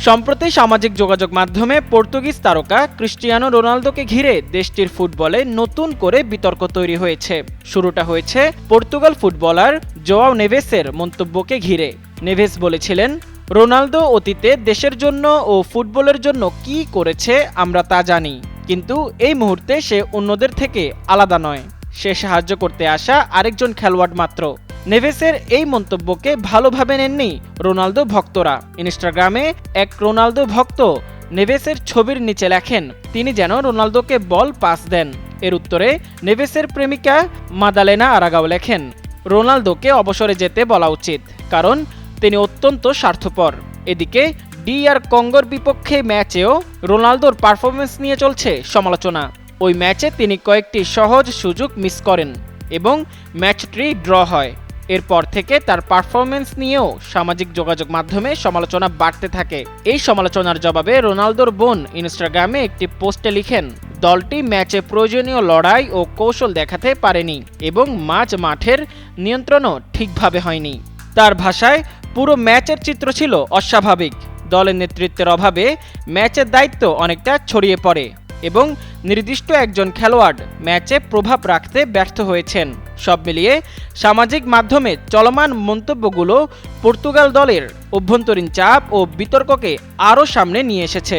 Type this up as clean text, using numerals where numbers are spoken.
সম্প্রতি সামাজিক যোগাযোগ মাধ্যমে পর্তুগিজ তারকা ক্রিস্টিয়ানো রোনালদোকে ঘিরে দেশটির ফুটবলে নতুন করে বিতর্ক তৈরি হয়েছে। শুরুটা হয়েছে পর্তুগাল ফুটবলার জোয়াও নেভেসের মন্তব্যকে ঘিরে। নেভেস বলেছিলেন, রোনালদো অতীতে দেশের জন্য ও ফুটবলের জন্য কি করেছে আমরা তা জানি, কিন্তু এই মুহূর্তে সে অন্যদের থেকে আলাদা নয়। সে সাহায্য করতে আসা আরেকজন খেলোয়াড় মাত্র। নেভেসের এই মন্তব্যকে ভালোভাবে নেননি রোনালদো ভক্তরা। ইনস্টাগ্রামে এক রোনালদো ভক্ত নেভেসের ছবির নিচে লেখেন তিনি যেন রোনালদোকে বল পাস দেন। এর উত্তরে নেভেসের প্রেমিকা মাদালেনা আরাগাও লেখেন, রোনালদোকে অবসরে যেতে বলা উচিত, কারণ তিনি অত্যন্ত স্বার্থপর। এদিকে DR কঙ্গোর বিপক্ষে ম্যাচেও রোনালদোর পারফরমেন্স নিয়ে চলছে সমালোচনা। ওই ম্যাচে তিনি কয়েকটি সহজ সুযোগ মিস করেন এবং ম্যাচটি ড্র হয়। এরপর থেকে তার পারফরমেন্স নিয়েও সামাজিক যোগাযোগ মাধ্যমে সমালোচনা বাড়তে থাকে। এই সমালোচনার জবাবে রোনালদোর বোন ইনস্টাগ্রামে একটি পোস্টে লিখেন, দলটি ম্যাচে প্রয়োজনীয় লড়াই ও কৌশল দেখাতে পারেনি এবং মাঠের নিয়ন্ত্রণও ঠিকভাবে হয়নি। তার ভাষায়, পুরো ম্যাচের চিত্র ছিল অস্বাভাবিক। দলের নেতৃত্বের অভাবে ম্যাচের দায়িত্ব অনেকটা ছড়িয়ে পড়ে এবং নির্দিষ্ট একজন খেলোয়াড় ম্যাচে প্রভাব রাখতে ব্যর্থ হয়েছেন। সব মিলিয়ে সামাজিক মাধ্যমে চলমান মন্তব্যগুলো পর্তুগাল দলের অভ্যন্তরীণ চাপ ও বিতর্ককে আরও সামনে নিয়ে এসেছে।